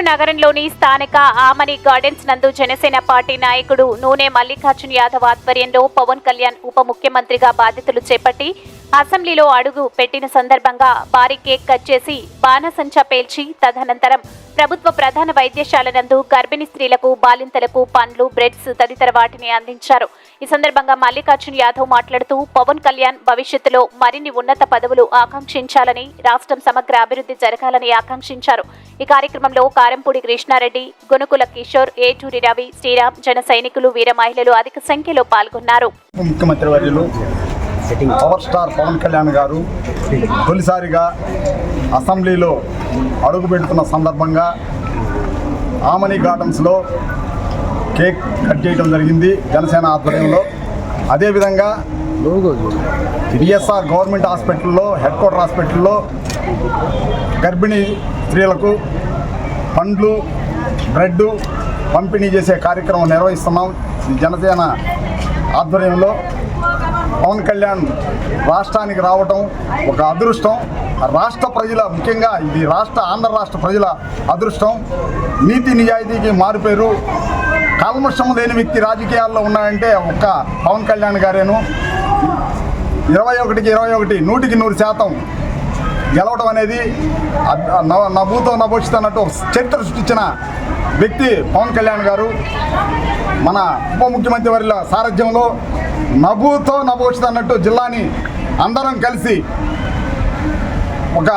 నెల్లూరు నగరంలోని స్థానిక ఆమని గార్డెన్స్ నందు జనసేన పార్టీ నాయకుడు నూనె మల్లికార్జున్ యాదవ్ ఆధ్వర్యంలో పవన్ కళ్యాణ్ ఉప ముఖ్యమంత్రిగా బాధ్యతలు చేపట్టి అసెంబ్లీలో అడుగు పెట్టిన సందర్భంగా భారీ కేక్ కట్ చేసి బాణసంచా పేల్చి తదనంతరం ప్రభుత్వ ప్రధాన వైద్యశాల నందు గర్భిణీ స్త్రీలకు బాలింతలకు పండ్లు బ్రెడ్స్ తదితర వాటిని అందించారు. ఈ సందర్భంగా మల్లికార్జున్ యాదవ్ మాట్లాడుతూ పవన్ కళ్యాణ్ భవిష్యత్తులో మరిన్ని ఉన్నత పదవులు ఆకాంక్షించాలని, రాష్ట్రం సమగ్ర అభివృద్ధి జరగాలని ఆకాంక్షించారు. ఈ కార్యక్రమంలో కారంపూడి కృష్ణారెడ్డి, గునుకుల కిషోర్, ఏటూరి రవి, శ్రీరామ్, జన సైనికులు, వీర మహిళలు అధిక సంఖ్యలో పాల్గొన్నారు. ముఖ్యమంత్రి వర్యులు పవర్ స్టార్ పవన్ కళ్యాణ్ గారు తొలిసారిగా అసెంబ్లీలో అడుగుపెడుతున్న సందర్భంగా ఆమని గార్డెన్స్లో కేక్ కట్ చేయడం జరిగింది జనసేన ఆధ్వర్యంలో. అదేవిధంగా బిఎస్ఆర్ గవర్నమెంట్ హాస్పిటల్లో, హెడ్ క్వార్టర్ హాస్పిటల్లో గర్భిణీ స్త్రీలకు పండ్లు బ్రెడ్ పంపిణీ చేసే కార్యక్రమం నిర్వహిస్తున్నాం. జనసేన ఆధ్వర్యంలో పవన్ కళ్యాణ్ రాష్ట్రానికి రావటం ఒక అదృష్టం. రాష్ట్ర ప్రజల, ముఖ్యంగా ఇది ఆంధ్ర రాష్ట్ర ప్రజల అదృష్టం. నీతి నిజాయితీకి మారుపేరు. కల్మషం లేని వ్యక్తి రాజకీయాల్లో ఉన్నాయంటే ఒక్క పవన్ కళ్యాణ్ గారేను. 21కి 21 100% గెలవడం అనేది నభూతో నభవిష్యత్ అన్నట్టు చరిత్ర సృష్టించిన వ్యక్తి పవన్ కళ్యాణ్ గారు. మన ఉప ముఖ్యమంత్రి వారి సారథ్యంలో నభూతో నభవిష్యత్ అన్నట్టు జిల్లాని అందరం కలిసి ఒక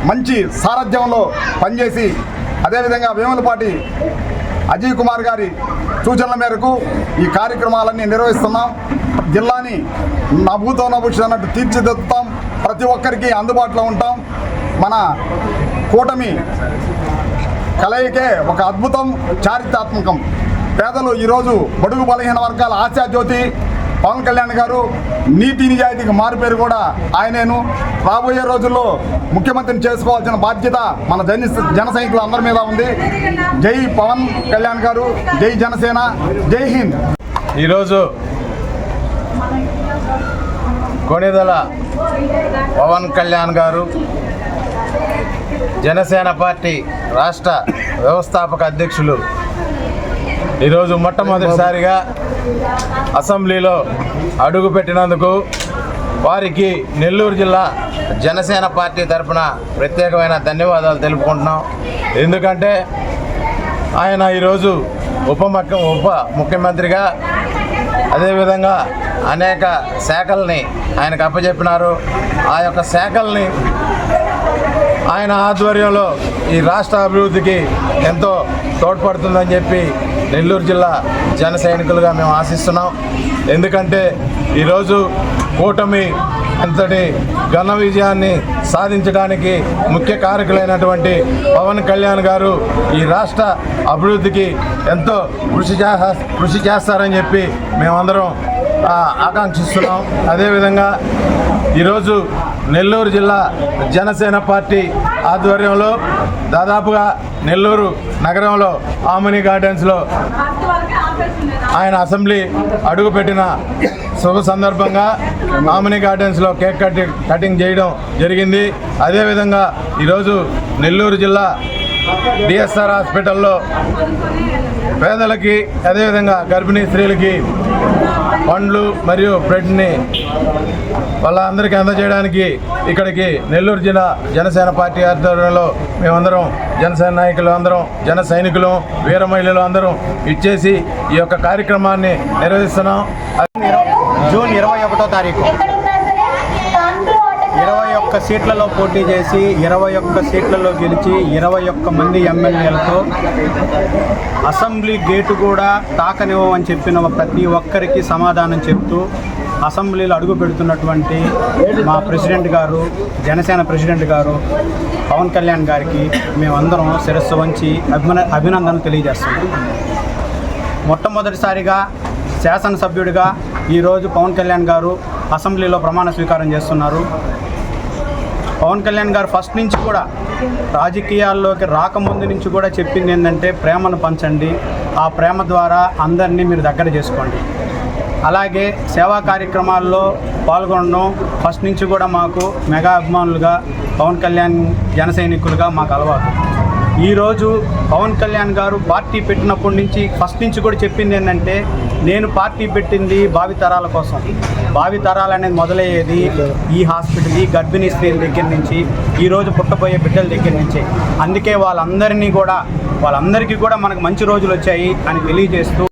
మంచి సారథ్యంలో పనిచేసి, అదేవిధంగా వేములపాటి అజయ్ కుమార్ గారి సూచనల మేరకు ఈ కార్యక్రమాలన్నీ నిర్వహిస్తున్నాం. జిల్లాని నభూతో నభవిష్యత్ అన్నట్టు తీర్చిదిద్దుతాం. ప్రతి ఒక్కరికి అందుబాటులో ఉంటాం. మన కూటమి కలయికే ఒక అద్భుతం, చారిత్రాత్మకం. పేదలు ఈరోజు బడుగు బలహీన వర్గాల ఆశాజ్యోతి పవన్ కళ్యాణ్ గారు. నీతి నిజాయితీకి మారుపేరు కూడా ఆయనేను. రాబోయే రోజుల్లో ముఖ్యమంత్రిని చేసుకోవాల్సిన బాధ్యత మన జన సైనికులు అందరి మీద ఉంది. జై పవన్ కళ్యాణ్ గారు, జై జనసేన, జై హింద్. ఈరోజు కొణిదెల పవన్ కళ్యాణ్ గారు జనసేన పార్టీ రాష్ట్ర వ్యవస్థాపక అధ్యక్షులు ఈరోజు మొట్టమొదటిసారిగా అసెంబ్లీలో అడుగుపెట్టినందుకు వారికి నెల్లూరు జిల్లా జనసేన పార్టీ తరఫున ప్రత్యేకమైన ధన్యవాదాలు తెలుపుకుంటున్నాం. ఎందుకంటే ఆయన ఈరోజు ఉప ముఖ్యమంత్రిగా, అదేవిధంగా అనేక శాఖల్ని ఆయనకు అప్పచెప్పినారు. ఆ యొక్క శాఖల్ని ఆయన ఆధ్వర్యంలో ఈ రాష్ట్ర అభివృద్ధికి ఎంతో తోడ్పడుతుందని చెప్పి నెల్లూరు జిల్లా జన సైనికులుగా మేము ఆశిస్తున్నాం. ఎందుకంటే ఈరోజు కూటమి అంతటి ఘన విజయాన్ని సాధించడానికి ముఖ్య కారకులైనటువంటి పవన్ కళ్యాణ్ గారు ఈ రాష్ట్ర అభివృద్ధికి ఎంతో కృషి చేస్తారని చెప్పి మేమందరం ఆకాంక్షిస్తున్నాం. అదేవిధంగా ఈరోజు నెల్లూరు జిల్లా జనసేన పార్టీ ఆధ్వర్యంలో దాదాపుగా నెల్లూరు నగరంలో ఆమని గార్డెన్స్లో ఆయన అసెంబ్లీ అడుగుపెట్టిన శుభ సందర్భంగా ఆమని గార్డెన్స్లో కేక్ కటింగ్ చేయడం జరిగింది. అదేవిధంగా ఈరోజు నెల్లూరు జిల్లా డిఎస్ఆర్ హాస్పిటల్లో పేదలకి, అదేవిధంగా గర్భిణీ స్త్రీలకి పండ్లు మరియు బ్రెడ్ని వాళ్ళందరికీ అందజేయడానికి ఇక్కడికి నెల్లూరు జిల్లా జనసేన పార్టీ ఆధ్వర్యంలో మేమందరం జనసేన నాయకులు అందరం, జన సైనికులు, వీర మహిళలు అందరం ఇచ్చేసి ఈ యొక్క కార్యక్రమాన్ని నిర్వహిస్తున్నాం. జూన్ 21వ తారీఖు 21 సీట్లలో పోటీ చేసి 21 సీట్లలో గెలిచి 21 మంది ఎమ్మెల్యేలతో అసెంబ్లీ గేటు కూడా తాకనివ్వమని చెప్పిన ప్రతి ఒక్కరికి సమాధానం చెప్తూ అసెంబ్లీలో అడుగు పెడుతున్నటువంటి మా ప్రెసిడెంట్ గారు, జనసేన ప్రెసిడెంట్ గారు పవన్ కళ్యాణ్ గారికి మేమందరం శిరస్సు వంచి అభినందనలు తెలియజేస్తున్నాం. మొట్టమొదటిసారిగా శాసనసభ్యుడిగా ఈరోజు పవన్ కళ్యాణ్ గారు అసెంబ్లీలో ప్రమాణ స్వీకారం చేస్తున్నారు. పవన్ కళ్యాణ్ గారు ఫస్ట్ నుంచి కూడా రాజకీయాల్లోకి రాకముందు నుంచి కూడా చెప్పింది ఏంటంటే ప్రేమను పంచండి, ఆ ప్రేమ ద్వారా అందరినీ మీరు దగ్గర చేసుకోండి. అలాగే సేవా కార్యక్రమాల్లో పాల్గొనడం ఫస్ట్ నుంచి కూడా మాకు మెగా అభిమానులుగా పవన్ కళ్యాణ్ జన సైనికులుగా మాకు అలవాటు. ఈరోజు పవన్ కళ్యాణ్ గారు పార్టీ పెట్టినప్పటి నుంచి ఫస్ట్ నుంచి కూడా చెప్పింది ఏంటంటే, నేను పార్టీ పెట్టింది భావితరాల కోసం. భావితరాలు అనేది మొదలయ్యేది ఈ హాస్పిటల్, ఈ గర్భిణీ స్త్రీల దగ్గర నుంచి, ఈరోజు పుట్టబోయే బిడ్డల దగ్గర నుంచి. అందుకే వాళ్ళందరికీ కూడా మనకు మంచి రోజులు వచ్చాయి అని తెలియజేస్తూ